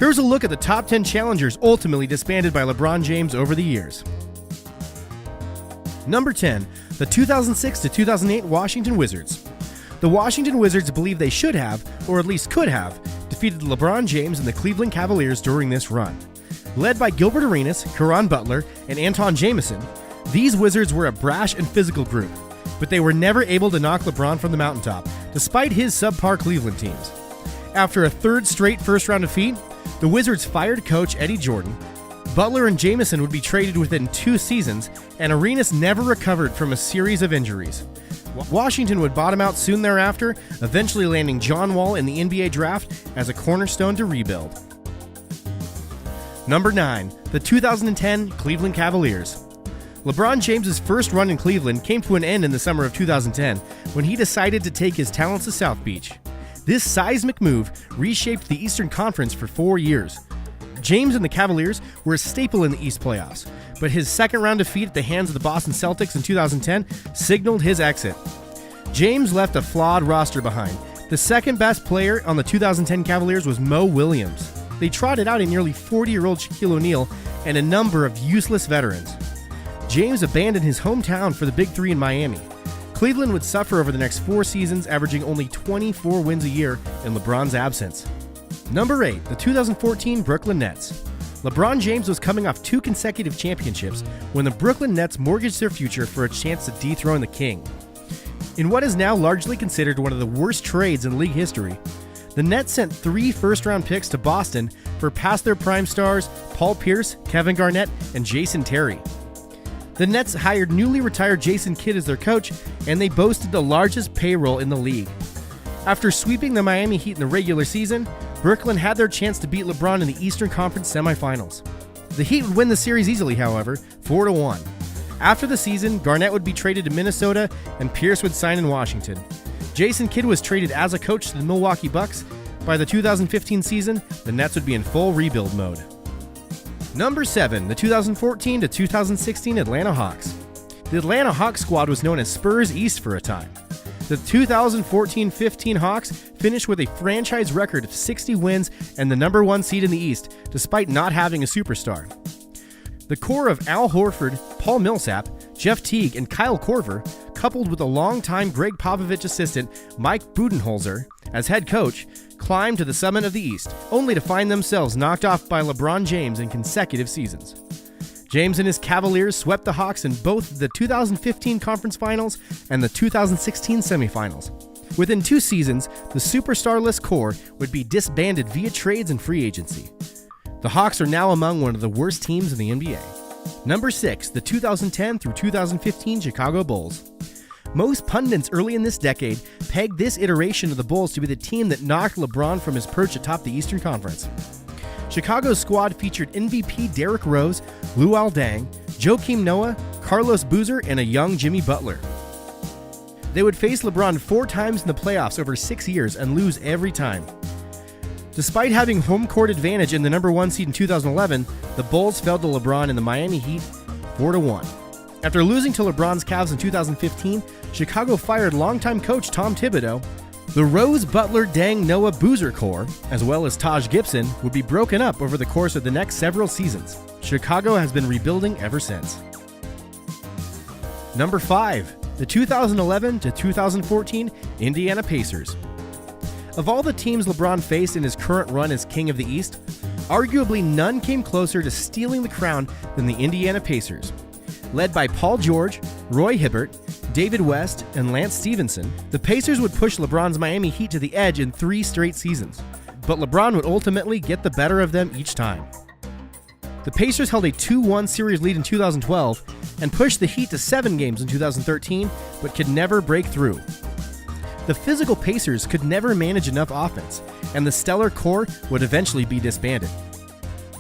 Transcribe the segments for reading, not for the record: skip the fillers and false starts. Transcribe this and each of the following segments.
Here's a look at the top 10 challengers ultimately disbanded by LeBron James over the years. Number 10, the 2006 to 2008 Washington Wizards. The Washington Wizards believe they should have, or at least could have, defeated LeBron James and the Cleveland Cavaliers during this run. Led by Gilbert Arenas, Caron Butler, and Anton Jamison, these Wizards were a brash and physical group, but they were never able to knock LeBron from the mountaintop, despite his subpar Cleveland teams. After a third straight first-round defeat, the Wizards fired coach Eddie Jordan. Butler and Jamison would be traded within 2 seasons, and Arenas never recovered from a series of injuries. Washington would bottom out soon thereafter, eventually landing John Wall in the NBA draft as a cornerstone to rebuild. Number 9, the 2010 Cleveland Cavaliers. LeBron James' first run in Cleveland came to an end in the summer of 2010 when he decided to take his talents to South Beach. This seismic move reshaped the Eastern Conference for 4 years. James and the Cavaliers were a staple in the East playoffs, but his second-round defeat at the hands of the Boston Celtics in 2010 signaled his exit. James left a flawed roster behind. The second-best player on the 2010 Cavaliers was Mo Williams. They trotted out a nearly 40-year-old Shaquille O'Neal and a number of useless veterans. James abandoned his hometown for the Big Three in Miami. Cleveland would suffer over the next 4 seasons, averaging only 24 wins a year in LeBron's absence. Number 8, the 2014 Brooklyn Nets. LeBron James was coming off 2 consecutive championships when the Brooklyn Nets mortgaged their future for a chance to dethrone the king. In what is now largely considered one of the worst trades in league history, the Nets sent 3 first-round picks to Boston for past their prime stars Paul Pierce, Kevin Garnett, and Jason Terry. The Nets hired newly retired Jason Kidd as their coach, and they boasted the largest payroll in the league. After sweeping the Miami Heat in the regular season, Brooklyn had their chance to beat LeBron in the Eastern Conference semifinals. The Heat would win the series easily, however, 4-1. After the season, Garnett would be traded to Minnesota, and Pierce would sign in Washington. Jason Kidd was traded as a coach to the Milwaukee Bucks. By the 2015 season, the Nets would be in full rebuild mode. Number 7, the 2014 to 2016 Atlanta Hawks. The Atlanta Hawks squad was known as Spurs East for a time. The 2014-15 Hawks finished with a franchise record of 60 wins and the number 1 seed in the East, despite not having a superstar. The core of Al Horford, Paul Millsap, Jeff Teague, and Kyle Korver, coupled with a longtime Greg Popovich assistant Mike Budenholzer as head coach, climbed to the summit of the East, only to find themselves knocked off by LeBron James in consecutive seasons. James and his Cavaliers swept the Hawks in both the 2015 Conference Finals and the 2016 semifinals. Within 2 seasons, the superstarless core would be disbanded via trades and free agency. The Hawks are now among one of the worst teams in the NBA. Number 6, the 2010 through 2015 Chicago Bulls. Most pundits early in this decade pegged this iteration of the Bulls to be the team that knocked LeBron from his perch atop the Eastern Conference. Chicago's squad featured MVP Derrick Rose, Luol Deng, Joakim Noah, Carlos Boozer, and a young Jimmy Butler. They would face LeBron 4 times in the playoffs over 6 years and lose every time. Despite having home court advantage in the number 1 seed in 2011, the Bulls fell to LeBron and the Miami Heat 4-1. After losing to LeBron's Cavs in 2015, Chicago fired longtime coach Tom Thibodeau. The Rose, Butler, Deng, Noah, Boozer core, as well as Taj Gibson, would be broken up over the course of the next several seasons. Chicago has been rebuilding ever since. Number 5, the 2011 to 2014 Indiana Pacers. Of all the teams LeBron faced in his current run as King of the East, arguably none came closer to stealing the crown than the Indiana Pacers. Led by Paul George, Roy Hibbert, David West, and Lance Stevenson, the Pacers would push LeBron's Miami Heat to the edge in 3 straight seasons, but LeBron would ultimately get the better of them each time. The Pacers held a 2-1 series lead in 2012 and pushed the Heat to 7 games in 2013, but could never break through. The physical Pacers could never manage enough offense, and the stellar core would eventually be disbanded.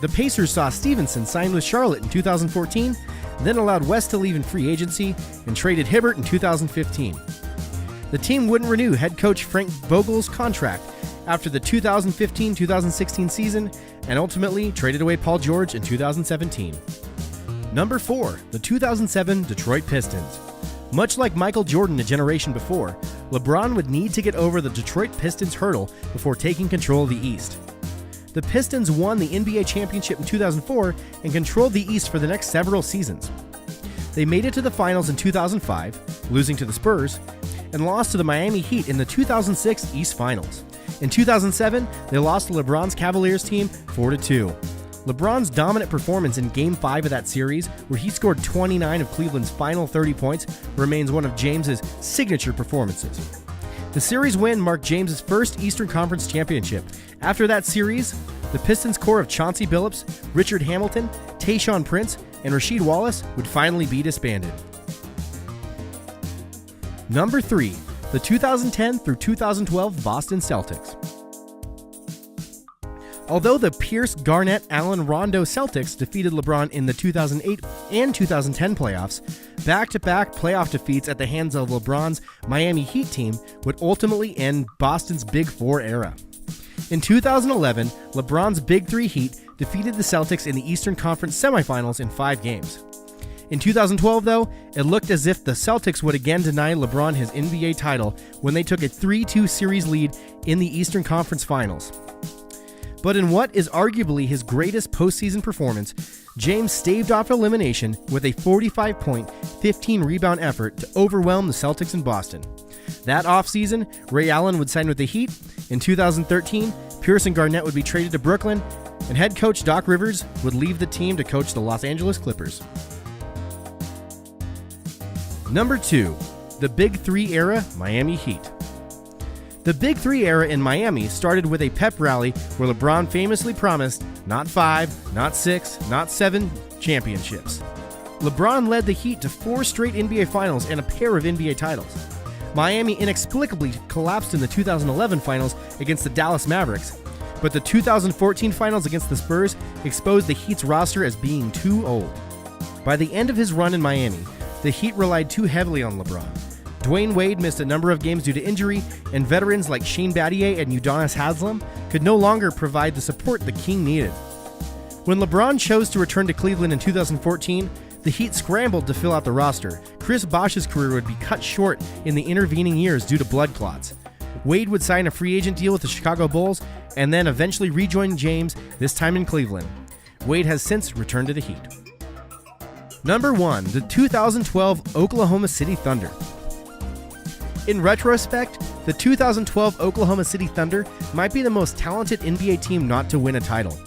The Pacers saw Stevenson sign with Charlotte in 2014, then allowed West to leave in free agency and traded Hibbert in 2015. The team wouldn't renew head coach Frank Vogel's contract after the 2015-2016 season and ultimately traded away Paul George in 2017. Number 4, the 2007 Detroit Pistons. Much like Michael Jordan a generation before, LeBron would need to get over the Detroit Pistons hurdle before taking control of the East. The Pistons won the NBA championship in 2004 and controlled the East for the next several seasons. They made it to the finals in 2005, losing to the Spurs, and lost to the Miami Heat in the 2006 East Finals. In 2007, they lost to LeBron's Cavaliers team 4-2. LeBron's dominant performance in Game 5 of that series, where he scored 29 of Cleveland's final 30 points, remains one of James's signature performances. The series win marked James's first Eastern Conference championship. After that series, the Pistons' core of Chauncey Billups, Richard Hamilton, Tayshaun Prince, and Rasheed Wallace would finally be disbanded. Number 3, the 2010 through 2012 Boston Celtics. Although the Pierce, Garnett, Allen, Rondo Celtics defeated LeBron in the 2008 and 2010 playoffs, back-to-back playoff defeats at the hands of LeBron's Miami Heat team would ultimately end Boston's Big Four era. In 2011, LeBron's Big Three Heat defeated the Celtics in the Eastern Conference semifinals in 5 games. In 2012, though, it looked as if the Celtics would again deny LeBron his NBA title when they took a 3-2 series lead in the Eastern Conference Finals. But in what is arguably his greatest postseason performance, James staved off elimination with a 45-point, 15-rebound effort to overwhelm the Celtics in Boston. That offseason, Ray Allen would sign with the Heat. In 2013, Pierce and Garnett would be traded to Brooklyn, and head coach Doc Rivers would leave the team to coach the Los Angeles Clippers. Number 2, the Big Three era Miami Heat. The Big Three era in Miami started with a pep rally where LeBron famously promised not 5, not 6, not 7 championships. LeBron led the Heat to 4 straight NBA Finals and a pair of NBA titles. Miami inexplicably collapsed in the 2011 Finals against the Dallas Mavericks, but the 2014 Finals against the Spurs exposed the Heat's roster as being too old. By the end of his run in Miami, the Heat relied too heavily on LeBron. Dwayne Wade missed a number of games due to injury, and veterans like Shane Battier and Udonis Haslem could no longer provide the support the King needed. When LeBron chose to return to Cleveland in 2014, the Heat scrambled to fill out the roster. Chris Bosh's career would be cut short in the intervening years due to blood clots. Wade would sign a free agent deal with the Chicago Bulls and then eventually rejoin James, this time in Cleveland. Wade has since returned to the Heat. Number 1, the 2012 Oklahoma City Thunder. In retrospect, the 2012 Oklahoma City Thunder might be the most talented NBA team not to win a title.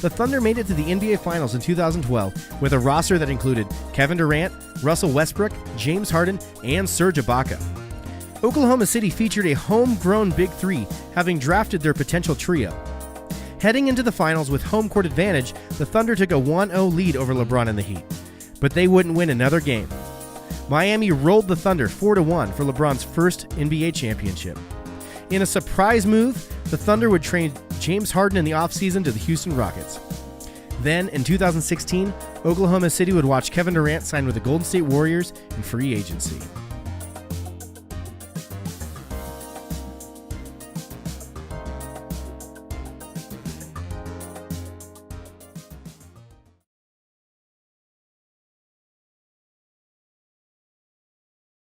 The Thunder made it to the NBA Finals in 2012 with a roster that included Kevin Durant, Russell Westbrook, James Harden, and Serge Ibaka. Oklahoma City featured a homegrown Big Three, having drafted their potential trio. Heading into the finals with home court advantage, the Thunder took a 1-0 lead over LeBron and the Heat, but they wouldn't win another game. Miami rolled the Thunder 4-1 for LeBron's first NBA championship. In a surprise move, the Thunder would trade James Harden in the offseason to the Houston Rockets. Then, in 2016, Oklahoma City would watch Kevin Durant sign with the Golden State Warriors in free agency.